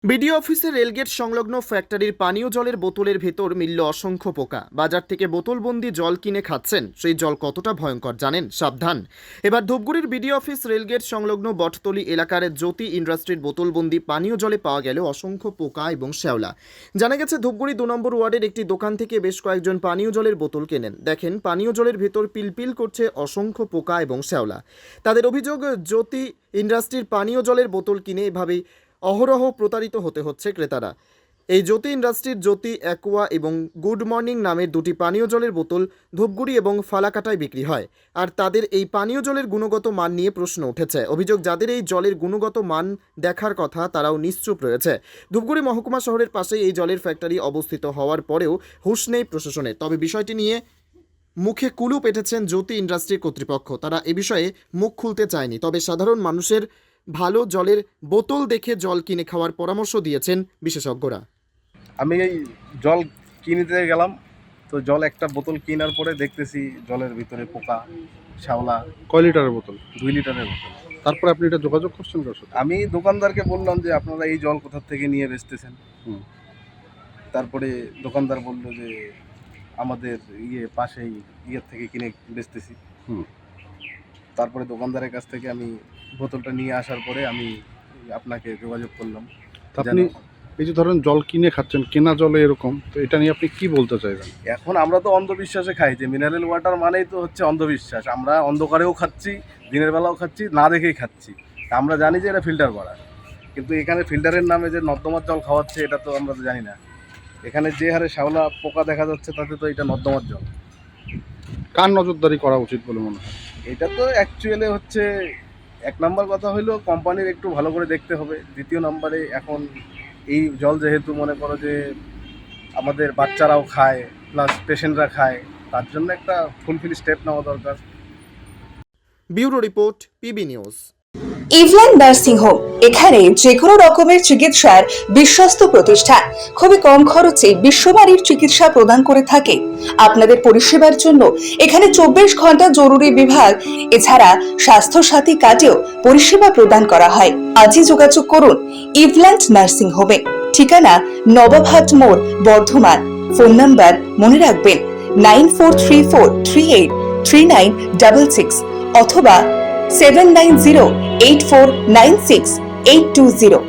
BDO অফিসে rail gate সংলগ্ন ফ্যাক্টরির পানীয় জলের বোতলের ভেতর মিলল অসংখ্য পোকা। বাজার থেকে বোতলবন্দি জল কিনে খাচ্ছেন, সেই জল কতটা ভয়ঙ্কর জানেন? সাবধান। এবার ধূপগুড়ির বিডিও অফিস রেলগেট সংলগ্ন বটতলি এলাকার জ্যোতি ইন্ডাস্ট্রির বোতলবন্দি পানীয় জলে পাওয়া গেল অসংখ্য পোকা এবং শ্যাওলা। জানা গেছে, ধূপগুড়ি 2 নম্বর ওয়ার্ডের একটি দোকান থেকে বেশ কয়েকজন পানীয় জলের বোতল কেনেন। দেখেন, পানীয় জলের ভেতর পিলপিল করছে অসংখ্য পোকা এবং শ্যাওলা। তাদের অভিযোগ, জ্যোতি ইন্ডাস্ট্রির পানীয় জলের বোতল কিনে এভাবেই অহরহ প্রতারিত হতে হচ্ছে ক্রেতারা। এই জ্যোতি ইন্ডাস্ট্রির জ্যোতি অ্যাকোয়া এবং গুড মর্নিং নামের দুটি পানীয় জলের বোতল ধূপগুড়ি এবং ফালাকাটায় বিক্রি হয়। আর তাদের এই পানীয় জলের গুণগত মান নিয়ে প্রশ্ন উঠেছে। অভিযোগ, যাদের এই জলের গুণগত মান দেখার কথা তারাও নিশ্চুপ রয়েছে। ধূপগুড়ি মহকুমা শহরের পাশেই এই জলের ফ্যাক্টরি অবস্থিত হওয়ার পরেও হুঁশ নেই প্রশাসনের। তবে বিষয়টি নিয়ে মুখে কুলুপ এঁটেছেন জ্যোতি ইন্ডাস্ট্রির কর্তৃপক্ষ। তারা এ বিষয়ে মুখ খুলতে চায়নি, তবে সাধারণ মানুষের ভালো জলের বোতল দেখে জল কিনে খাওয়ার পরামর্শ দিয়েছেন বিশেষজ্ঞরা। আমি এই জল কিনতে গেলাম, তো জল একটা বোতল কেনার পরে দেখতেছি জলের ভিতরে পোকা, শ্যাওলা। কয় লিটারের বোতল? 2 লিটারের বোতল। তারপরে আপনি এটা যোগাযোগ করছেন কার সাথে? আমি দোকানদারকে বললাম যে আপনারা এই জল কোথা থেকে নিয়ে বেচতেছেন। তারপরে দোকানদার বলল যে আমাদের পাশেই থেকে কিনে বেচতেছি। তারপরে দোকানদারের কাছ থেকে আমি বোতলটা নিয়ে আসার পরে আমি আপনাকে যোগাযোগ করলাম। আপনি এই যে ধরেন জল কিনে খাচ্ছেন, কেনা জলে এরকম, তো এটা নিয়ে আপনি কি বলতে চাইবেন? এখন আমরা তো অন্ধবিশ্বাসে খাই, যে মিনারেল ওয়াটার মানেই তো হচ্ছে অন্ধবিশ্বাস। আমরা অন্ধকারেও খাচ্ছি, দিনের বেলাও খাচ্ছি, না দেখেই খাচ্ছি। আমরা জানি যে এটা ফিল্টার করা, কিন্তু এখানে ফিল্টারের নামে যে নর্দমার জল খাওয়াচ্ছে এটা তো আমরা তো জানি না। এখানে যে হারে শ্যাওলা পোকা দেখা যাচ্ছে তাতে তো এটা নর্দমার জল। কার নজরদারি করা উচিত বলে মনে হয়? এটা তো অ্যাকচুয়ালি হচ্ছে 1 নম্বর কথা হইলো কোম্পানির একটু ভালো করে দেখতে হবে। 2য় নম্বরে এখন এই জল যেহেতু মনে করো যে আমাদের বাচ্চারাও খায়, প্লাস পেশেন্টরা খায়, তার জন্য একটা ফুলফিল স্টেপ নেওয়া দরকার। Bureau report, PB news. ইভল্যান্ড নার্সিং হোম, এখানে যে কোনো রকমের চিকিৎসার বিশ্বস্ত প্রতিষ্ঠান। খুবই কম খরচে বিশ্বমানের চিকিৎসা প্রদান করে থাকে। আপনাদের পরিষেবার জন্য এখানে 24 ঘন্টা জরুরি বিভাগ, এছাড়া স্বাস্থ্য সাথী কার্ডেও পরিষেবা প্রদান করা হয়। আজই যোগাযোগ করুন ইভল্যান্ড নার্সিং হোমে। ঠিকানা নবাবহাট মোড়, বর্ধমান। ফোন নাম্বার মনে রাখবেন 9434383966 অথবা 7908496820।